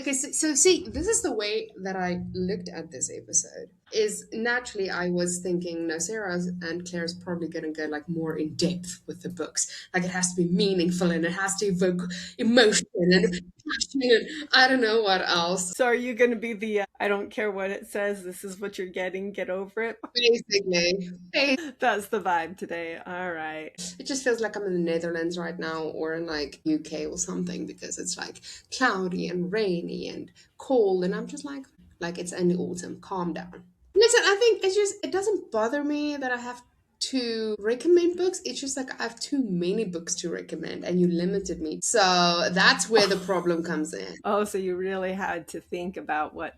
Okay, so see, this is the way that I looked at this episode. Is naturally I was thinking, no, Sarah and Claire's probably gonna go like more in depth with the books. Like it has to be meaningful and it has to evoke emotion and passion and I don't know what else. So are you going to be the I don't care what it says, this is what you're getting, get over it? Basically, That's the vibe today. All right. it just feels like I'm in the Netherlands right now or in like UK or something because it's like cloudy and rainy and cold and I'm just like it's in the autumn. Calm down. Listen, I think it doesn't bother me that I have to recommend books. It's just like I have too many books to recommend and you limited me. So that's where the problem comes in. Oh, so you really had to think about what.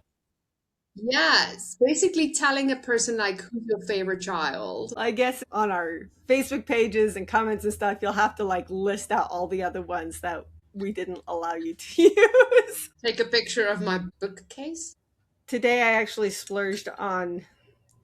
Yes, basically telling a person like who's your favorite child. I guess on our Facebook pages and comments and stuff, you'll have to like list out all the other ones that we didn't allow you to use. Take a picture of my bookcase. Today I actually splurged on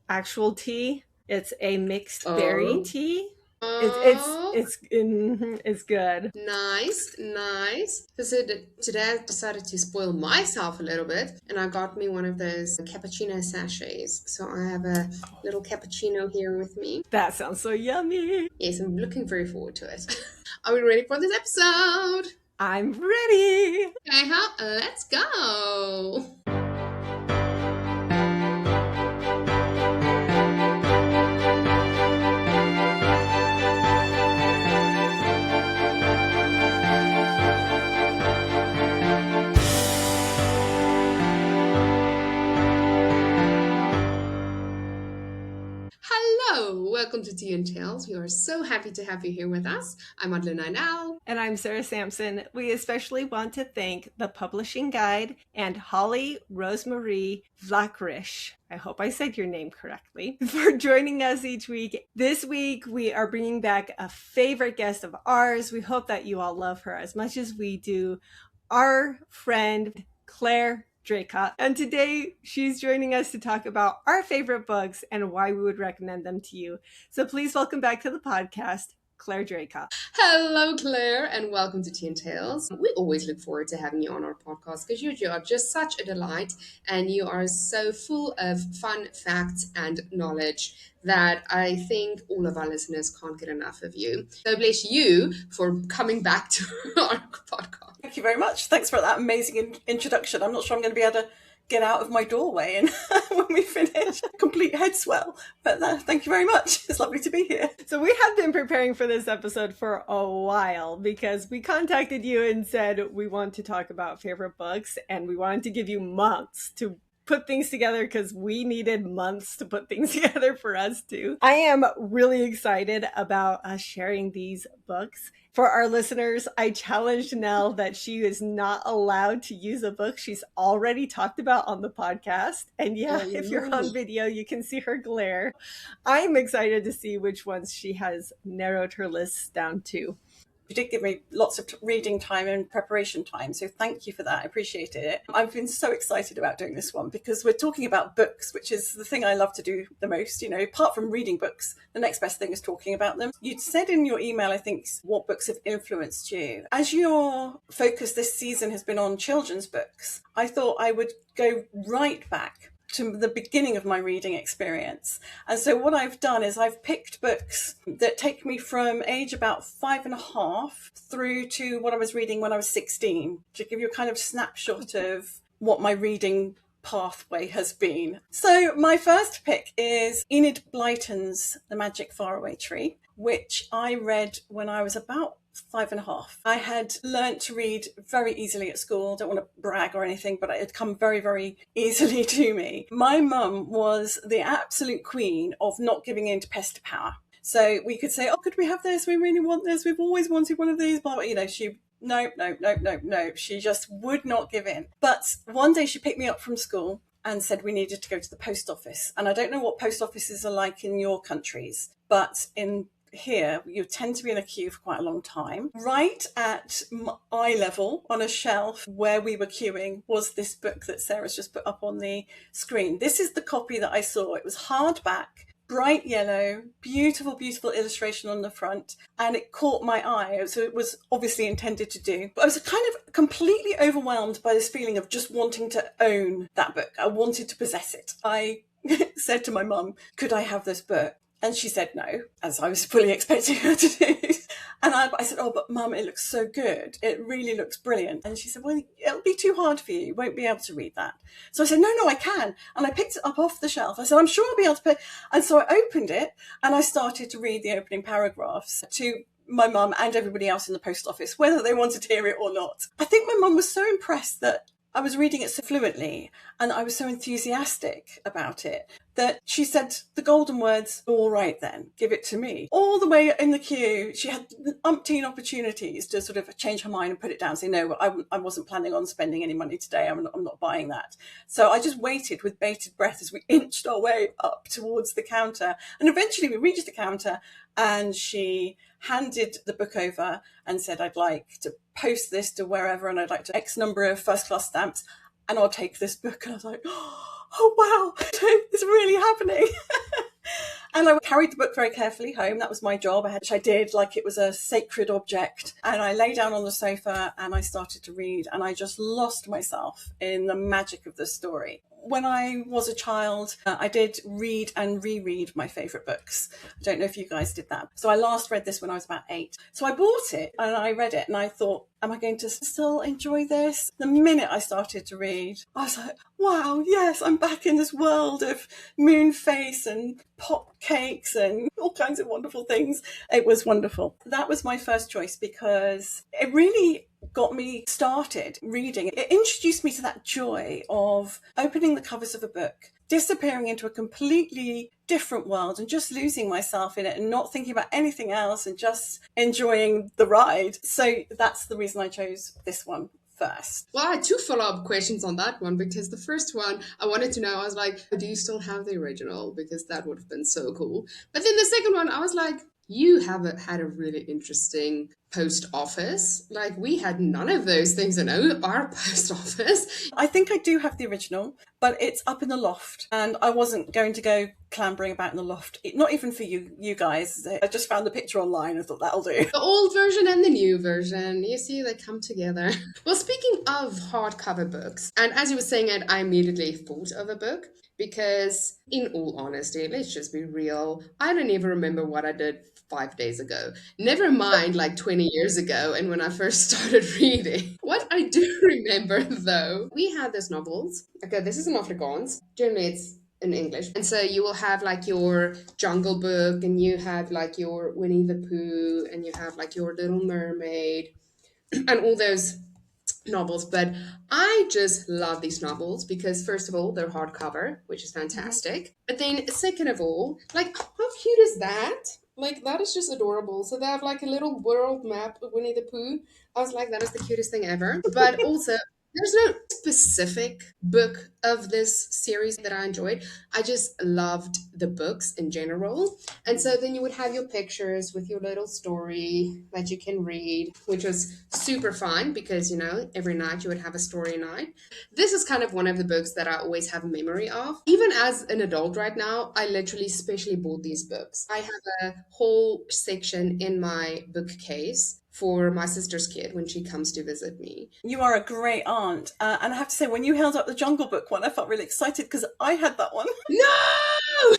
actual tea. It's a mixed berry Oh. tea. Oh. It's good. Nice, nice. So today I decided to spoil myself a little bit and I got me one of those cappuccino sachets. So I have a little cappuccino here with me. That sounds so yummy. Yes, I'm looking very forward to it. Are we ready for this episode? I'm ready. Okay, let's go. Hello, welcome to Tea and Tales. We are so happy to have you here with us. I'm Adeline Nynel. And I'm Sarah Sampson. We especially want to thank the Publishing Guide and Holly Rosemarie Vlachrish. I hope I said your name correctly, for joining us each week. This week, we are bringing back a favorite guest of ours. We hope that you all love her as much as we do. Our friend, Clare Draycott. And today she's joining us to talk about our favorite books and why we would recommend them to you. So please welcome back to the podcast, Clare Draycott. Hello, Claire, and welcome to Tea and Tales. We always look forward to having you on our podcast because you are just such a delight and you are so full of fun facts and knowledge that I think all of our listeners can't get enough of you. So bless you for coming back to our podcast. Thank you very much. Thanks for that amazing introduction. I'm not sure I'm going to be able to get out of my doorway and when we finish, complete head swell. But thank you very much. It's lovely to be here. So we have been preparing for this episode for a while because we contacted you and said we want to talk about favorite books and we wanted to give you months to put things together because we needed months to put things together for us too. I am really excited about us sharing these books. For our listeners, I challenged Nell that she is not allowed to use a book she's already talked about on the podcast. And yeah, if you're on video, you can see her glare. I'm excited to see which ones she has narrowed her lists down to. You did give me lots of reading time and preparation time, so thank you for that. I appreciate it. I've been so excited about doing this one because we're talking about books, which is the thing I love to do the most. You know, apart from reading books, the next best thing is talking about them. You'd said in your email, I think, what books have influenced you. As your focus this season has been on children's books, I thought I would go right back to the beginning of my reading experience. And so what I've done is I've picked books that take me from age about 5.5 through to what I was reading when I was 16, to give you a kind of snapshot of what my reading pathway has been. So my first pick is Enid Blyton's The Magic Faraway Tree, which I read when I was about 5.5. I had learnt to read very easily at school. Don't want to brag or anything, but it had come very, very easily to me. My mum was the absolute queen of not giving in to pester power. So we could say, oh, could we have this? We really want this. We've always wanted one of these. But, you know, no. She just would not give in. But one day she picked me up from school and said we needed to go to the post office. And I don't know what post offices are like in your countries, but in here, you tend to be in a queue for quite a long time. Right at eye level on a shelf where we were queuing was this book that Sarah's just put up on the screen. This is the copy that I saw. It was hardback, bright yellow, beautiful, beautiful illustration on the front, and it caught my eye. So it was obviously intended to do. But I was kind of completely overwhelmed by this feeling of just wanting to own that book. I wanted to possess it. I said to my mum, could I have this book? And she said no, as I was fully expecting her to do. And I said, oh, but Mum, it looks so good. It really looks brilliant. And she said, well, it'll be too hard for you. You won't be able to read that. So I said, no, I can. And I picked it up off the shelf. I said, I'm sure I'll be able to put. And so I opened it and I started to read the opening paragraphs to my mum and everybody else in the post office, whether they wanted to hear it or not. I think my mum was so impressed that I was reading it so fluently and I was so enthusiastic about it that she said the golden words, all right then, give it to me. All the way in the queue, she had umpteen opportunities to sort of change her mind and put it down, say, no, I wasn't planning on spending any money today. I'm not buying that. So I just waited with bated breath as we inched our way up towards the counter. And eventually we reached the counter and she handed the book over and said, I'd like to post this to wherever and I'd like to X number of first class stamps and I'll take this book. And I was like, oh wow, it's really happening. And I carried the book very carefully home. That was my job, which I did like it was a sacred object. And I lay down on the sofa and I started to read and I just lost myself in the magic of the story. When I was a child, I did read and reread my favourite books. I don't know if you guys did that. So I last read this when I was about 8. So I bought it and I read it and I thought, am I going to still enjoy this? The minute I started to read, I was like, wow, yes, I'm back in this world of moon face and pop cakes and all kinds of wonderful things. It was wonderful. That was my first choice because it really got me started reading. It introduced me to that joy of opening the covers of a book, disappearing into a completely different world and just losing myself in it and not thinking about anything else and just enjoying the ride. So that's the reason I chose this one first. Well, I had 2 follow-up questions on that one because the first one I wanted to know, I was like, do you still have the original? Because that would have been so cool. But then the second one, I was like, you have had a really interesting post office. Like, we had none of those things in our post office. I think I do have the original, but it's up in the loft and I wasn't going to go clambering about in the loft. Not even for you guys. I just found the picture online and thought that'll do. The old version and the new version. You see, they come together. Well, speaking of hardcover books, and as you were saying it, I immediately thought of a book because, in all honesty, let's just be real, I don't even remember what I did 5 days ago. Never mind like 20 years ago and when I first started reading. What I do remember though, we had these novels. Okay, this is in Afrikaans. Generally it's in English. And so you will have like your Jungle Book and you have like your Winnie the Pooh and you have like your Little Mermaid and all those novels. But I just love these novels because first of all, they're hardcover, which is fantastic. But then second of all, like how cute is that? Like, that is just adorable. So they have like a little world map of Winnie the Pooh. I was like, that is the cutest thing ever. But also, there's no specific book of this series that I enjoyed. I just loved the books in general. And so then you would have your pictures with your little story that you can read, which was super fun because, you know, every night you would have a story night. This is kind of one of the books that I always have a memory of. Even as an adult right now, I literally specially bought these books. I have a whole section in my bookcase for my sister's kid when she comes to visit me. You are a great aunt. And I have to say, when you held up the Jungle Book one, I felt really excited because I had that one. No!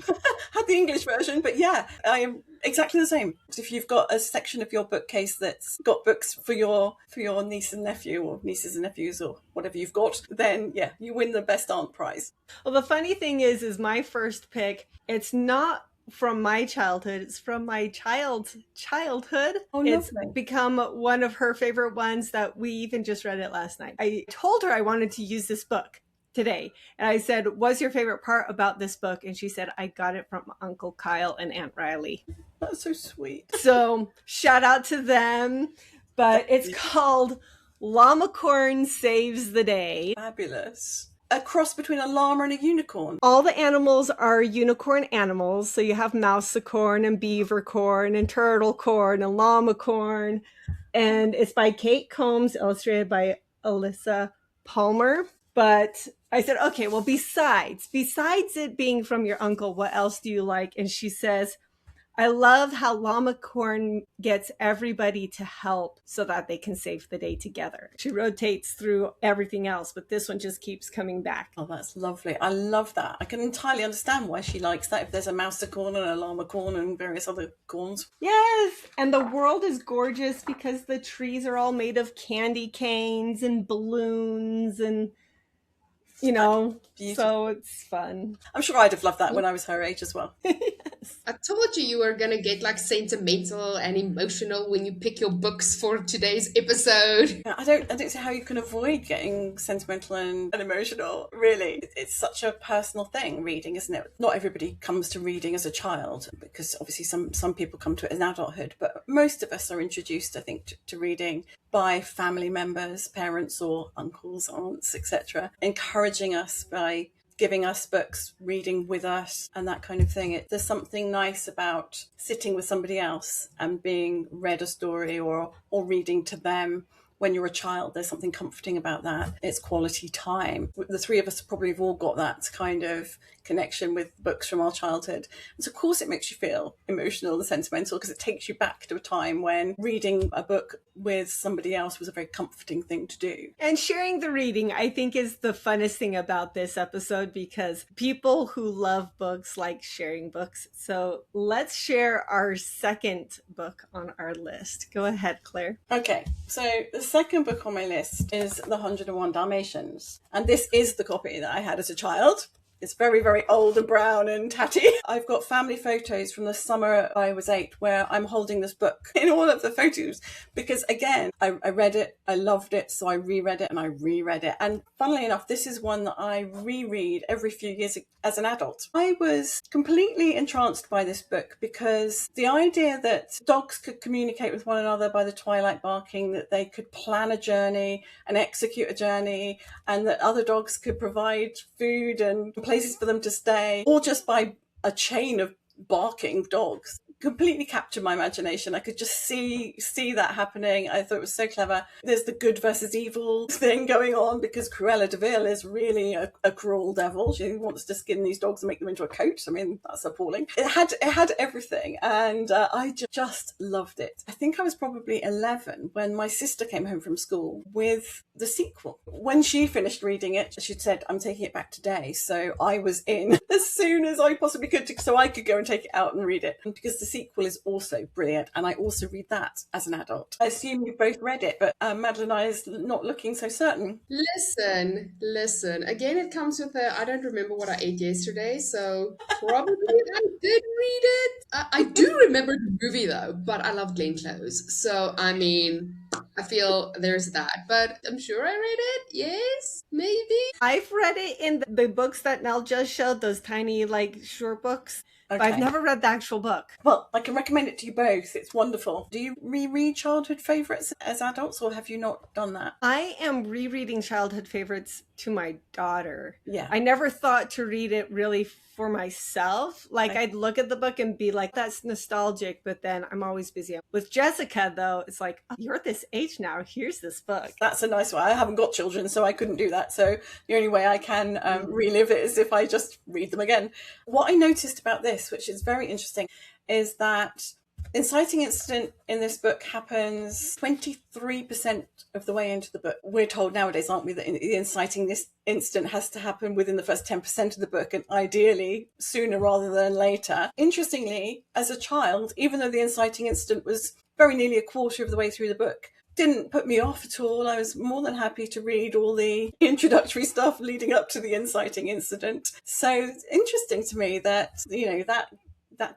Had the English version, but yeah, I am exactly the same. If you've got a section of your bookcase that's got books for your niece and nephew or nieces and nephews or whatever you've got, then yeah, you win the best aunt prize. Well, the funny thing is my first pick, it's not from my childhood, it's from my child's childhood. Oh, it's lovely. become one of her favorite ones that we even just read it last night. I told her I wanted to use this book today. And I said, what's your favorite part about this book? And she said, I got it from Uncle Kyle and Aunt Riley. That's so sweet. So shout out to them. But it's called Llamacorn Saves the Day. Fabulous. A cross between a llama and a unicorn. All the animals are unicorn animals. So you have mousecorn and beavercorn and turtlecorn and llamacorn. And it's by Kate Combs, illustrated by Alyssa Palmer. But I said, okay, well, besides it being from your uncle, what else do you like? And she says, I love how Llama Corn gets everybody to help so that they can save the day together. She rotates through everything else, but this one just keeps coming back. Oh, that's lovely. I love that. I can entirely understand why she likes that if there's a mouse corn and a llama corn and various other corns. Yes, and the world is gorgeous because the trees are all made of candy canes and balloons and, you know, so it's fun. I'm sure I'd have loved that when I was her age as well. Yes. I told you were gonna get like sentimental and emotional when you pick your books for today's episode. I don't see how you can avoid getting sentimental and emotional, really. It's such a personal thing, reading, isn't it? Not everybody comes to reading as a child, because obviously some people come to it in adulthood, but most of us are introduced, I think, to reading by family members, parents or uncles, aunts, etc., encouraging us by giving us books, reading with us, and that kind of thing. There's something nice about sitting with somebody else and being read a story or reading to them. When you're a child, there's something comforting about that. It's quality time. The three of us probably have all got that kind of connection with books from our childhood. And so of course it makes you feel emotional and sentimental because it takes you back to a time when reading a book with somebody else was a very comforting thing to do. And sharing the reading, I think, is the funnest thing about this episode because people who love books like sharing books. So let's share our second book on our list. Go ahead, Claire. Okay, so the second book on my list is The 101 Dalmatians. And this is the copy that I had as a child. It's very, very old and brown and tatty. I've got family photos from the summer I was 8 where I'm holding this book in all of the photos because, again, I read it, I loved it, so I reread it and I reread it. And funnily enough, this is one that I reread every few years as an adult. I was completely entranced by this book because the idea that dogs could communicate with one another by the twilight barking, that they could plan a journey and execute a journey, and that other dogs could provide food and places for them to stay, all just by a chain of barking dogs, completely captured my imagination. I could just see that happening. I thought it was so clever. There's the good versus evil thing going on because Cruella de Vil is really a cruel devil. She wants to skin these dogs and make them into a coat. I mean, that's appalling. It had everything, and I just loved it. I think I was probably 11 when my sister came home from school with the sequel. When she finished reading it, she'd said, I'm taking it back today. So I was in as soon as I possibly could so I could go and take it out and read it. And because the sequel is also brilliant, and I also read that as an adult. I assume you both read it, but Madeline and I is not looking so certain. Listen. Again, it comes with I don't remember what I ate yesterday, so probably I did read it. I do remember the movie though, but I love Glenn Close. So, I mean, I feel there's that, but I'm sure I read it. Yes, maybe. I've read it in the books that Nell just showed, those tiny, like, short books. Okay. But I've never read the actual book. Well, I can recommend it to you both. It's wonderful. Do you reread childhood favourites as adults, or have you not done that? I am rereading childhood favorites to my daughter. Yeah. I never thought to read it really for myself. Like, I'd look at the book and be like, that's nostalgic, but then I'm always busy. With Jessica, though, it's like, oh, you're this age now. Here's this book. That's a nice one. I haven't got children, so I couldn't do that. So the only way I can relive it is if I just read them again. What I noticed about this, which is very interesting, is that inciting incident in this book happens 23% of the way into the book. We're told nowadays, aren't we, that the inciting this incident has to happen within the first 10% of the book, and ideally sooner rather than later. Interestingly, as a child, even though the inciting incident was very nearly a quarter of the way through the book, didn't put me off at all. I was more than happy to read all the introductory stuff leading up to the inciting incident. So it's interesting to me that, you know, that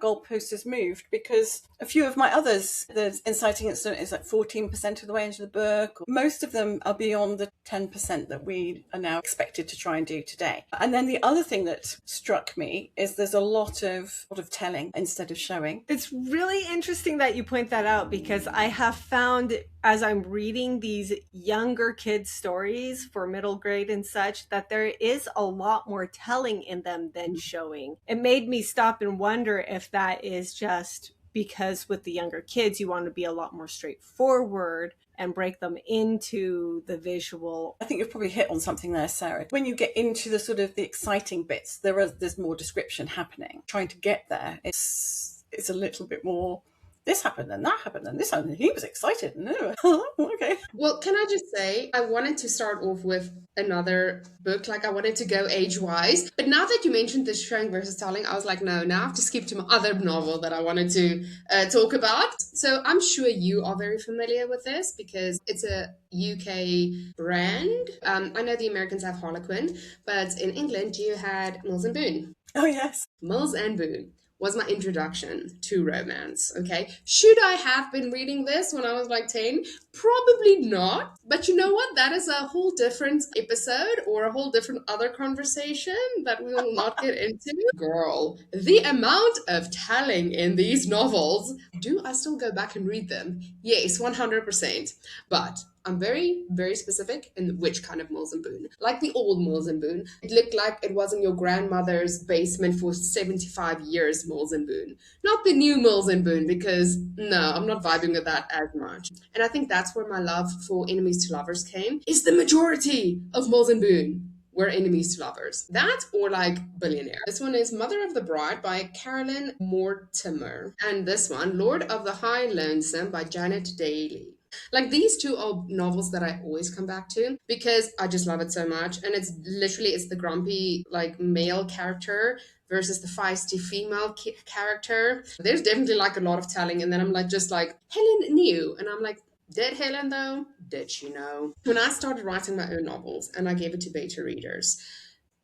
goalpost has moved, because a few of my others, the inciting incident is like 14% of the way into the book. Most of them are beyond the 10% that we are now expected to try and do today. And then the other thing that struck me is there's a lot of telling instead of showing. It's really interesting that you point that out, because I have found as I'm reading these younger kids' stories for middle grade and such, that there is a lot more telling in them than showing. It made me stop and wonder if that is just because with the younger kids, you want to be a lot more straightforward and break them into the visual. I think you've probably hit on something there, Sarah. When you get into the sort of the exciting bits, there's more description happening. Trying to get there, it's a little bit more. This happened and that happened and this happened. And he was excited. No, okay. Well, can I just say, I wanted to start off with another book. Like, I wanted to go age-wise. But now that you mentioned this showing versus telling, I was like, no, now I have to skip to my other novel that I wanted to talk about. So I'm sure you are very familiar with this because it's a UK brand. I know the Americans have Harlequin, but in England, you had Mills and Boon. Oh, yes. Mills and Boon was my introduction to romance. Okay. Should I have been reading this when I was like 10? Probably not. But you know what? That is a whole different episode or a whole different other conversation that we will not get into. Girl, the amount of telling in these novels, do I still go back and read them? Yes, 100%. But I'm very, very specific in which kind of Mills and Boon. Like the old Mills and Boon. It looked like it was in your grandmother's basement for 75 years, Mills and Boon. Not the new Mills and Boon, because no, I'm not vibing with that as much. And I think that's where my love for Enemies to Lovers came, is the majority of Mills and Boon were enemies to lovers. That or like Billionaire. This one is Mother of the Bride by Carolyn Mortimer. And this one, Lord of the High Lonesome by Janet Daly. Like these two are novels that I always come back to because I just love it so much. And it's the grumpy like male character versus the feisty female character. There's definitely like a lot of telling. And then I'm like, just like, Helen knew. And I'm like, did Helen though? Did she know? When I started writing my own novels and I gave it to beta readers,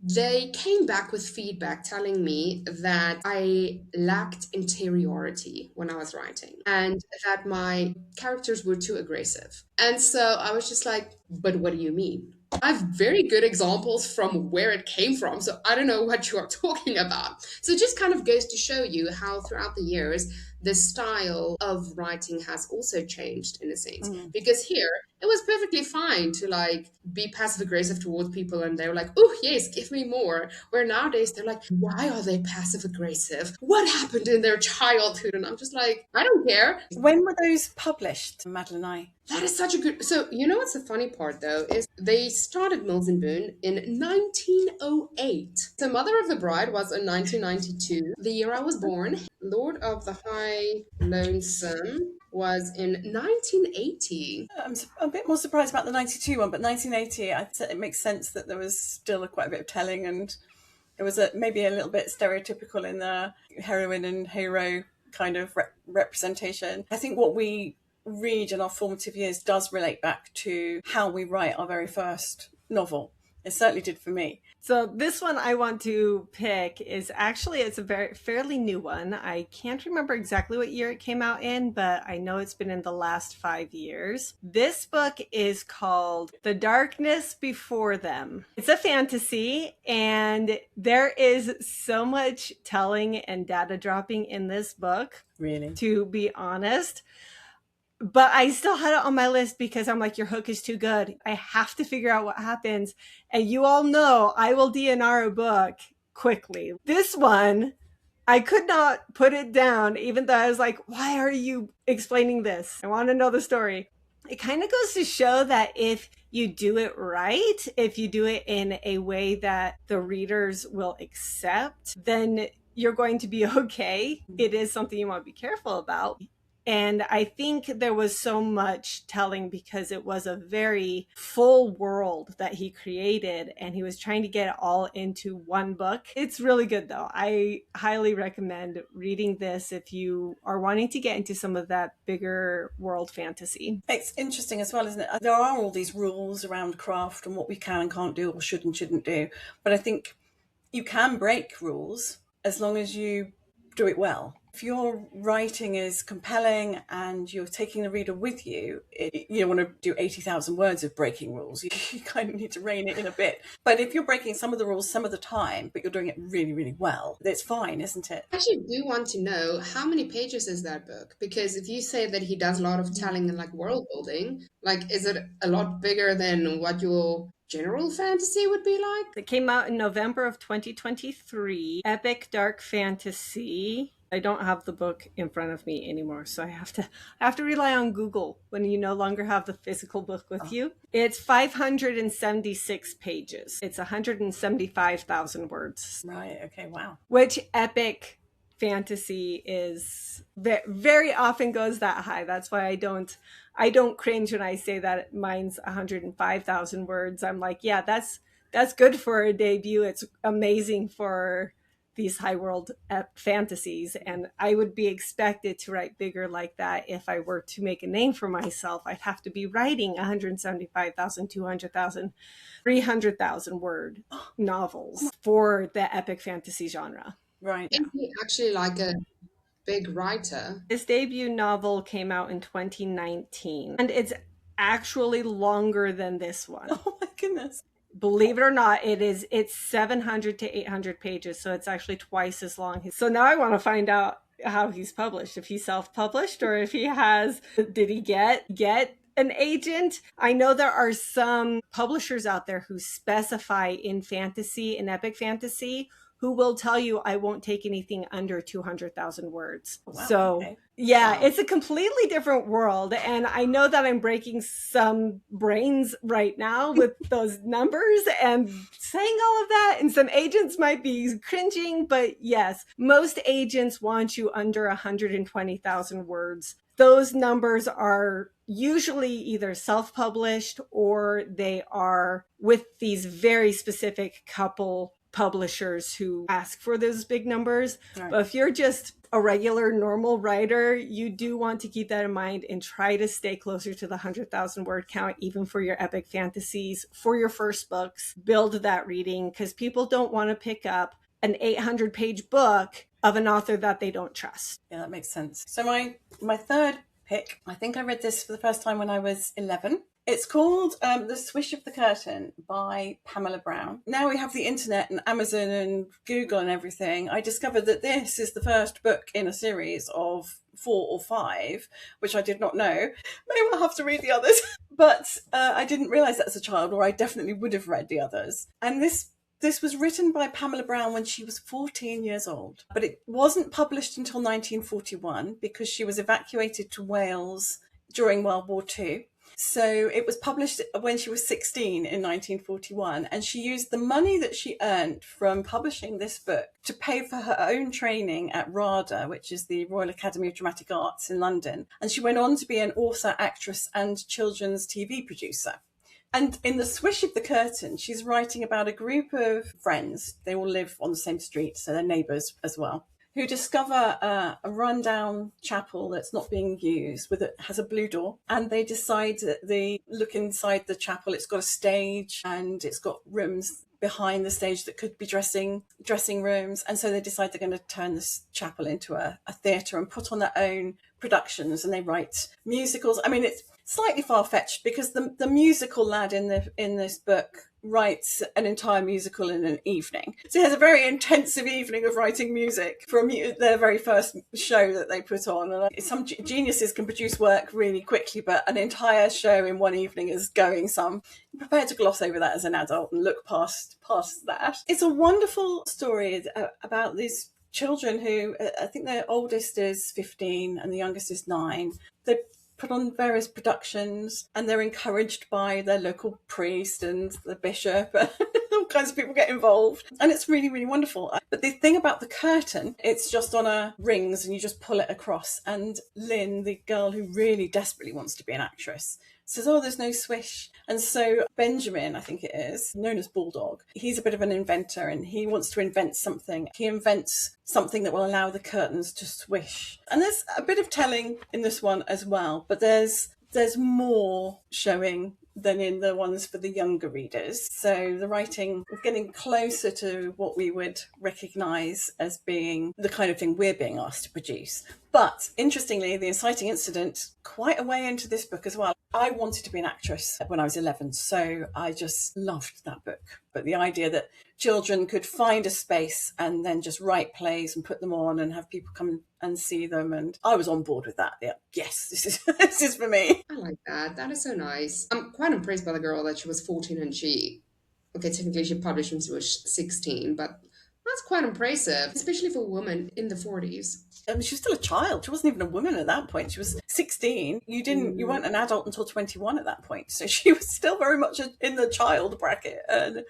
they came back with feedback telling me that I lacked interiority when I was writing and that my characters were too aggressive. And so I was just like, but what do you mean? I have very good examples from where it came from, so I don't know what you are talking about. So it just kind of goes to show you how throughout the years, the style of writing has also changed in a sense. Because here, it was perfectly fine to like be passive aggressive towards people and they were like, oh yes, give me more. Where nowadays they're like, why are they passive aggressive? What happened in their childhood? And I'm just like, I don't care. When were those published, Madeline? That is such a good... So, you know what's the funny part, though, is they started Mills and Boon in 1908. So Mother of the Bride was in 1992, the year I was born. Lord of the High Lonesome was in 1980. I'm a bit more surprised about the 92 one, but 1980, it makes sense that there was still quite a bit of telling and it was maybe a little bit stereotypical in the heroine and hero kind of representation. I think what we read in our formative years does relate back to how we write our very first novel. It certainly did for me. So this one I want to pick is actually, it's a fairly new one. I can't remember exactly what year it came out in, but I know it's been in the last 5 years. This book is called The Darkness Before Them. It's a fantasy, and there is so much telling and data dropping in this book. Really? To be honest. But I still had it on my list because I'm like, your hook is too good. I have to figure out what happens. And you all know I will DNR a book quickly. This one, I could not put it down, even though I was like, why are you explaining this? I want to know the story. It kind of goes to show that if you do it right, if you do it in a way that the readers will accept, then you're going to be okay. It is something you want to be careful about. And I think there was so much telling because it was a very full world that he created and he was trying to get it all into one book. It's really good though. I highly recommend reading this if you are wanting to get into some of that bigger world fantasy. It's interesting as well, isn't it? There are all these rules around craft and what we can and can't do or should and shouldn't do. But I think you can break rules as long as you do it well. If your writing is compelling and you're taking the reader with you, you don't want to do 80,000 words of breaking rules. You kind of need to rein it in a bit. But if you're breaking some of the rules some of the time, but you're doing it really, really well, it's fine, isn't it? I actually do want to know how many pages is that book? Because if you say that he does a lot of telling and like world building, like is it a lot bigger than what your general fantasy would be like? It came out in November of 2023. Epic dark fantasy. I don't have the book in front of me anymore, so I have to rely on Google when you no longer have the physical book with you. It's 576 pages. It's 175,000 words. Right. Okay. Wow. Which epic fantasy is very often goes that high. That's why I don't cringe when I say that mine's 105,000 words. I'm like, yeah, that's good for a debut. It's amazing for these high world fantasies, and I would be expected to write bigger like that. If I were to make a name for myself, I'd have to be writing 175,000, 200,000, 300,000 word novels for the epic fantasy genre. Right. Is he actually like a big writer? His debut novel came out in 2019, and it's actually longer than this one. Oh my goodness. Believe it or not, it's 700 to 800 pages, so it's actually twice as long. So now I want to find out how he's published, if he's self-published or if he has, did he get an agent? I know there are some publishers out there who specify in fantasy, in epic fantasy, who will tell you, I won't take anything under 200,000 words. Wow, so okay. yeah, Wow. it's a completely different world. And I know that I'm breaking some brains right now with those numbers and saying all of that. And some agents might be cringing, but yes, most agents want you under 120,000 words. Those numbers are usually either self-published or they are with these very specific couple publishers who ask for those big numbers. Right. But if you're just a regular normal writer, you do want to keep that in mind and try to stay closer to the 100,000 word count, even for your epic fantasies, for your first books. Build that reading, because people don't want to pick up an 800-page book of an author that they don't trust. Yeah, that makes sense. So my third pick, I think I read this for the first time when I was 11. It's called The Swish of the Curtain by Pamela Brown. Now we have the internet and Amazon and Google and everything. I discovered that this is the first book in a series of 4 or 5, which I did not know. Maybe I'll have to read the others. But I didn't realise that as a child, or I definitely would have read the others. And this was written by Pamela Brown when she was 14 years old, but it wasn't published until 1941 because she was evacuated to Wales during World War II. So it was published when she was 16 in 1941, and she used the money that she earned from publishing this book to pay for her own training at RADA, which is the Royal Academy of Dramatic Arts in London. And she went on to be an author, actress, and children's TV producer. And in The Swish of the Curtain, she's writing about a group of friends. They all live on the same street, so they're neighbours as well, who discover a rundown chapel that's not being used, has a blue door, and they decide that they look inside the chapel. It's got a stage and it's got rooms behind the stage that could be dressing rooms, and so they decide they're going to turn this chapel into a theatre and put on their own productions, and they write musicals. I mean, it's slightly far-fetched because the musical lad in this book writes an entire musical in an evening. So he has a very intensive evening of writing music for their very first show that they put on. And some geniuses can produce work really quickly, but an entire show in one evening is going some. I'm prepared to gloss over that as an adult and look past that. It's a wonderful story about these children who, I think their oldest is 15 and the youngest is 9. They put on various productions and they're encouraged by their local priest and the bishop. All kinds of people get involved and it's really, really wonderful. But the thing about the curtain, it's just on a rings and you just pull it across. And Lynn, the girl who really desperately wants to be an actress, says, oh, there's no swish. And so Benjamin, I think it is, known as Bulldog, he's a bit of an inventor and he wants to invent something. He invents something that will allow the curtains to swish. And there's a bit of telling in this one as well, but there's more showing than in the ones for the younger readers. So the writing is getting closer to what we would recognise as being the kind of thing we're being asked to produce. But interestingly, the inciting incident, quite a way into this book as well. I wanted to be an actress when I was 11, so I just loved that book. But the idea that children could find a space and then just write plays and put them on and have people come and see them, and I was on board with that. Yeah, yes, this is for me. I like that. That is so nice. I'm quite impressed by the girl that she was 14 and technically she published when she was 16, but That's quite impressive, especially for a woman in the 40s. I mean, she was still a child. She wasn't even a woman at that point. She was 16. You weren't an adult until 21 at that point. So she was still very much in the child bracket. And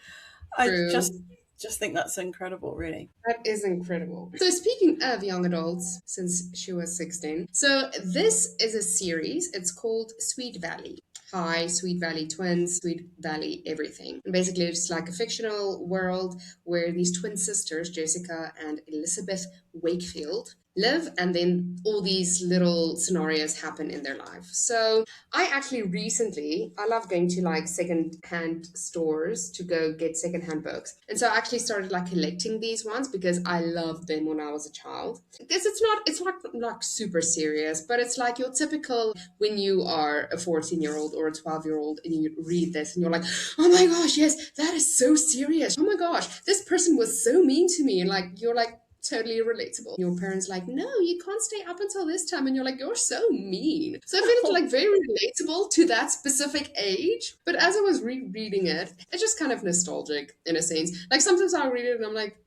I just True. think that's incredible, really. That is incredible. So speaking of young adults, since she was 16, so this is a series. It's called Sweet Valley. Hi, Sweet Valley Twins, Sweet Valley Everything. And basically, it's like a fictional world where these twin sisters, Jessica and Elizabeth Wakefield, live, and then all these little scenarios happen in their life. So I actually recently, I love going to like second-hand stores to go get second-hand books. And so I actually started like collecting these ones because I loved them when I was a child. Because it's not like super serious, but it's like your typical when you are a 14-year-old or a 12-year-old and you read this and you're like, oh my gosh, yes, that is so serious. Oh my gosh, this person was so mean to me. And like, you're like, totally relatable. Your parents like, no, you can't stay up until this time, and you're like, you're so mean. So I feel it's like very relatable to that specific age. But as I was rereading it, it's just kind of nostalgic in a sense. Like sometimes I'll read it and I'm like,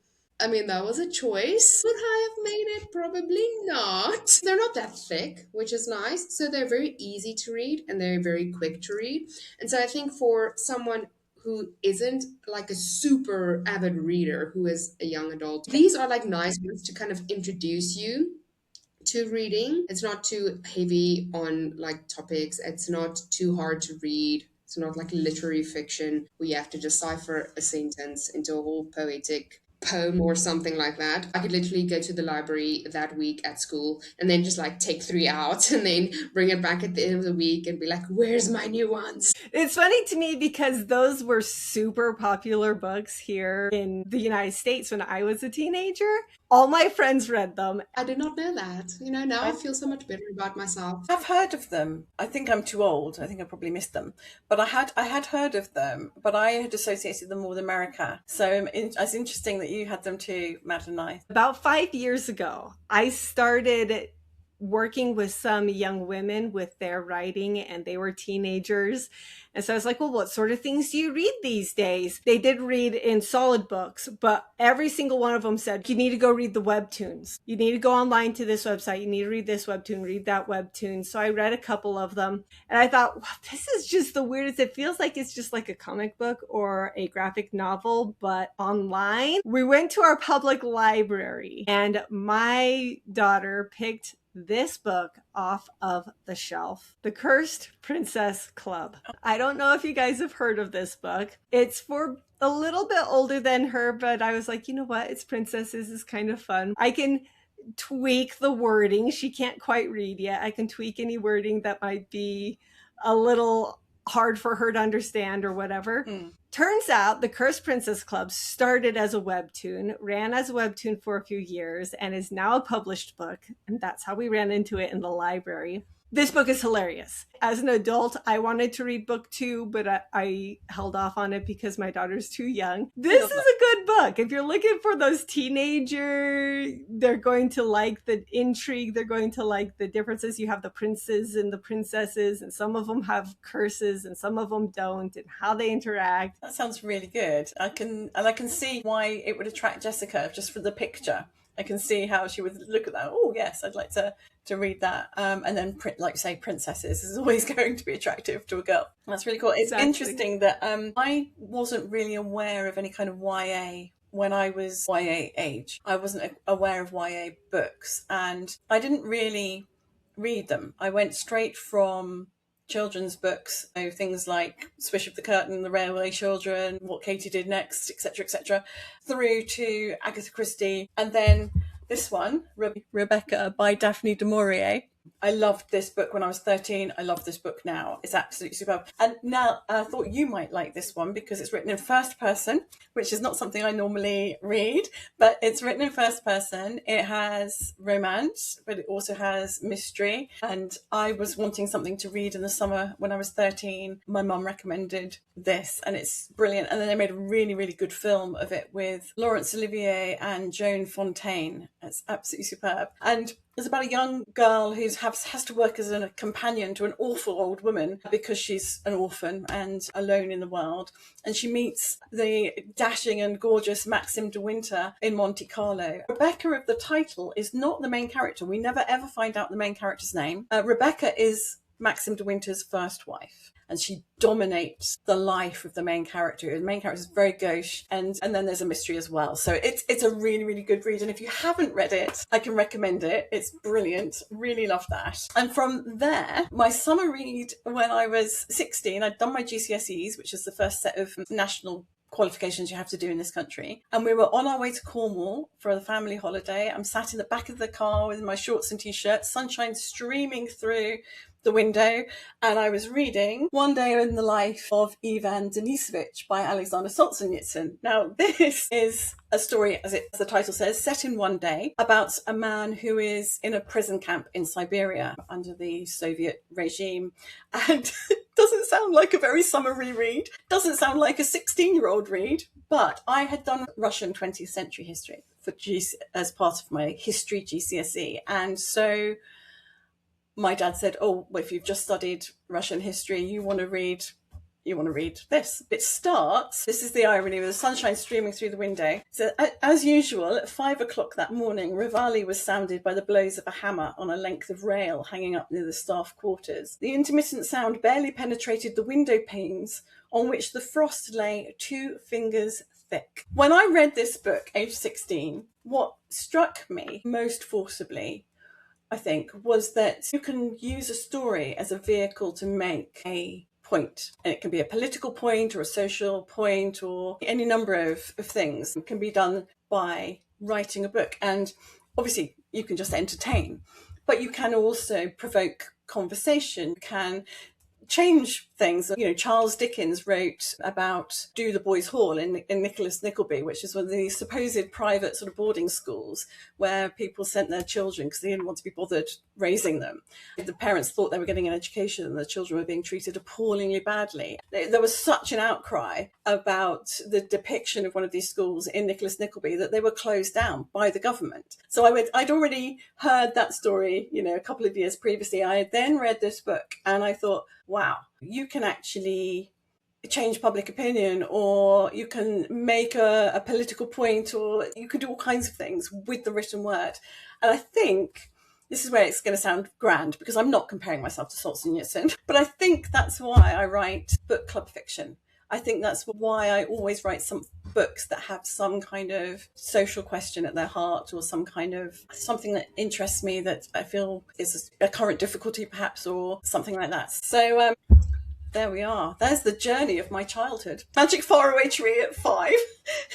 I mean, that was a choice. Would I have made it? Probably not. They're not that thick, which is nice. So they're very easy to read and they're very quick to read. And so I think for someone who isn't like a super avid reader, who is a young adult, these are like nice ones to kind of introduce you to reading. It's not too heavy on like topics. It's not too hard to read. It's not like literary fiction where you have to decipher a sentence into a whole poetic poem or something like that. I could literally go to the library that week at school and then just like take 3 out and then bring it back at the end of the week and be like, where's my new ones? It's funny to me because those were super popular books here in the United States when I was a teenager. All my friends read them. I did not know that. You know, now I feel so much better about myself. I've heard of them. I think I'm too old. I think I probably missed them. But I had heard of them, but I had associated them with America. So it's interesting that you had them too, Matt and I. About 5 years ago, I started working with some young women with their writing, and they were teenagers. And so I was like, well, what sort of things do you read these days? They did read in solid books, but every single one of them said, you need to go read the webtoons. You need to go online to this website. You need to read this webtoon, read that webtoon. So I read a couple of them and I thought, wow, this is just the weirdest. It feels like it's just like a comic book or a graphic novel, but online. We went to our public library and my daughter picked this book off of the shelf, The Cursed Princess Club. I don't know if you guys have heard of this book. It's for a little bit older than her, but I was like, you know what? It's princesses. It's kind of fun. I can tweak the wording. She can't quite read yet. I can tweak any wording that might be a little hard for her to understand or whatever. Turns out the Cursed Princess Club started as a webtoon, ran as a webtoon for a few years, and is now a published book. And that's how we ran into it in the library. This book is hilarious. As an adult, I wanted to read book 2, but I held off on it because my daughter's too young. This is a good book. If you're looking for those teenager, they're going to like the intrigue. They're going to like the differences. You have the princes and the princesses, and some of them have curses and some of them don't, and how they interact. That sounds really good. I can see why it would attract Jessica just for the picture. I can see how she would look at that. Oh, yes, I'd like to read that. And then, like you say, princesses is always going to be attractive to a girl. That's really cool. It's interesting that I wasn't really aware of any kind of YA when I was YA age. I wasn't aware of YA books, and I didn't really read them. I went straight from children's books, so things like Swish of the Curtain, The Railway Children, What Katie Did Next, etc., through to Agatha Christie, and then this one, Rebecca by Daphne du Maurier. I loved this book when I was 13. I love this book now. It's absolutely superb. And now I thought you might like this one because it's written in first person, which is not something I normally read, but it's written in first person. It has romance, but it also has mystery. And I was wanting something to read in the summer when I was 13. My mum recommended this and it's brilliant. And then they made a really, really good film of it with Laurence Olivier and Joan Fontaine. It's absolutely superb. And It's about a young girl who has to work as a companion to an awful old woman because she's an orphan and alone in the world. And she meets the dashing and gorgeous Maxim de Winter in Monte Carlo. Rebecca of the title is not the main character. We never ever find out the main character's name. Rebecca is Maxim de Winter's first wife, and she dominates the life of the main character. The main character is very gauche, and then there's a mystery as well. So it's a really, really good read. And if you haven't read it, I can recommend it. It's brilliant. Really love that. And from there, my summer read when I was 16, I'd done my GCSEs, which is the first set of national qualifications you have to do in this country. And we were on our way to Cornwall for the family holiday. I'm sat in the back of the car with my shorts and t-shirt, sunshine streaming through the window, and I was reading One Day in the Life of Ivan Denisovich by Alexander Solzhenitsyn. Now, this is a story, as the title says, set in one day, about a man who is in a prison camp in Siberia under the Soviet regime. And it doesn't sound like a very summery read, doesn't sound like a 16-year-old read, but I had done Russian 20th century history as part of my history GCSE. And so my dad said, oh, well, if you've just studied Russian history, you want to read this. It starts, this is the irony, with the sunshine streaming through the window. So as usual, at 5 o'clock that morning, Reveille was sounded by the blows of a hammer on a length of rail hanging up near the staff quarters. The intermittent sound barely penetrated the window panes, on which the frost lay 2 fingers thick. When I read this book, age 16, what struck me most forcibly, I think, was that you can use a story as a vehicle to make a point. And it can be a political point or a social point or any number of things. It can be done by writing a book. And obviously, you can just entertain, but you can also provoke conversation, can change things. You know, Charles Dickens wrote about Do the Boys Hall in Nicholas Nickleby, which is one of the supposed private sort of boarding schools where people sent their children because they didn't want to be bothered raising them. The parents thought they were getting an education and the children were being treated appallingly badly. There was such an outcry about the depiction of one of these schools in Nicholas Nickleby that they were closed down by the government. So I'd already heard that story, you know, a couple of years previously. I had then read this book and I thought, wow, you can actually change public opinion, or you can make a political point, or you can do all kinds of things with the written word. And I think this is where it's going to sound grand, because I'm not comparing myself to Solzhenitsyn, but I think that's why I write book club fiction. I think that's why I always write some books that have some kind of social question at their heart, or some kind of something that interests me that I feel is a current difficulty perhaps, or something like that. So there we are. There's the journey of my childhood. Magic Faraway Tree at 5,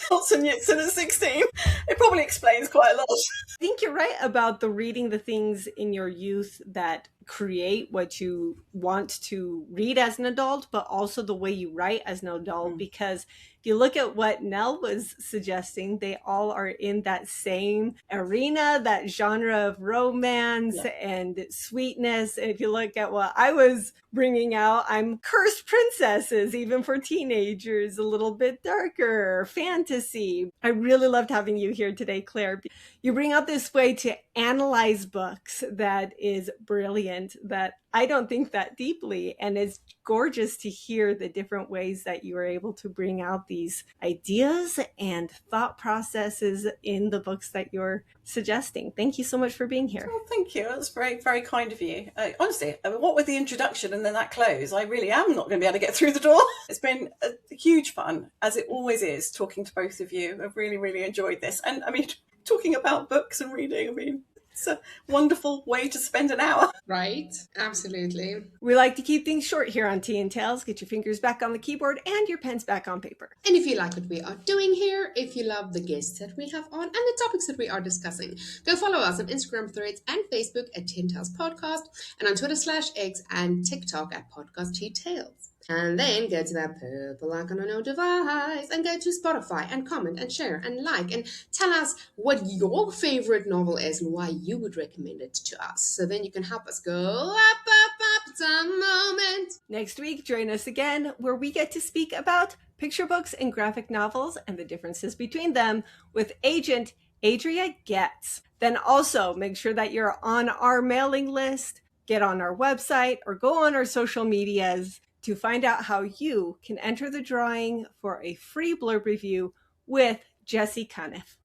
Solzhenitsyn at 16. It probably explains quite a lot. I think you're right about reading the things in your youth that create what you want to read as an adult, but also the way you write as an adult. Because if you look at what Nell was suggesting, they all are in that same arena, that genre of romance and sweetness. And if you look at what I was bringing out, I'm cursed princesses, even for teenagers, a little bit darker, fantasy. I really loved having you here today, Claire. You bring out this way to analyze books that is brilliant, that I don't think that deeply. And it's gorgeous to hear the different ways that you are able to bring out these ideas and thought processes in the books that you're suggesting. Thank you so much for being here. Oh, thank you. That's very, very kind of you. Honestly, what with the introduction and then that close, I really am not going to be able to get through the door. It's been a huge fun, as it always is, talking to both of you. I've really, really enjoyed this. And I mean, talking about books and reading, I mean, it's a wonderful way to spend an hour. Right? Absolutely. We like to keep things short here on Tea and Tales. Get your fingers back on the keyboard and your pens back on paper. And if you like what we are doing here, if you love the guests that we have on and the topics that we are discussing, go follow us on Instagram, Threads, and Facebook at Tea and Tales Podcast, and on Twitter/X and TikTok at Podcast Tea Tales. And then go to that purple icon on your device and go to Spotify and comment and share and like and tell us what your favorite novel is and why you would recommend it to us. So then you can help us go up some moment. Next week, join us again where we get to speak about picture books and graphic novels and the differences between them with agent Adria gets. Then also make sure that you're on our mailing list, get on our website, or go on our social medias to find out how you can enter the drawing for a free blurb review with Jessie Cuniff.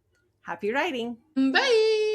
Happy writing! Bye!